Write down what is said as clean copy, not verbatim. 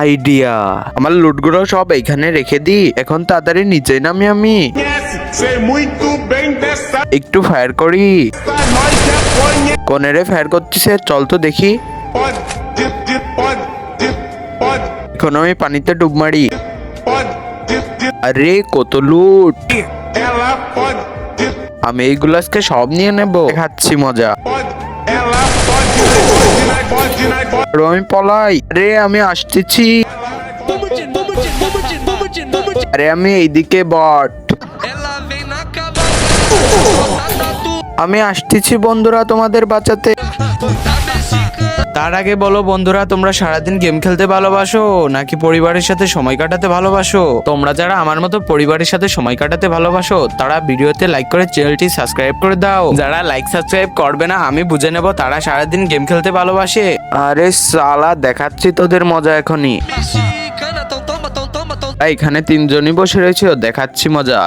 Idea, আমার লুটগুলো সব এখানে রেখে দি। এখন তাড়াতাড়ি নিচে নামি আমি। একটু ফায়ার করি। কোনেরে ফায়ার করতেছে, চল তো দেখি। এখন আমি পানিতে ডুব মারি। আরে কত লুট! আমি এইগুলো আজকে সব নিয়ে নেব, খাচ্ছি মজা। আমি পলাই। আরে আমি আসতেছি। আরে আমি এইদিকে বট। আমি আসতেছি বন্ধুরা তোমাদের বাঁচাতে। তার আগে বলো বন্ধুরা, তোমরা সারাদিন গেম খেলতে ভালোবাসো নাকি পরিবারের সাথে সময় কাটাতে ভালোবাসো? তোমরা যারা আমার মতো পরিবারের সাথে সময় কাটাতে ভালোবাসো তারা ভিডিওতে লাইক করে চ্যানেলটি সাবস্ক্রাইব করে দাও। যারা লাইক সাবস্ক্রাইব করবে না আমি বুঝে নেব তারা সারাদিন গেম খেলতে ভালোবাসে। আরে সালা, দেখাচ্ছি তোদের মজা এখনই। এখানে তিনজনই বসে রয়েছে, দেখাচ্ছি মজা।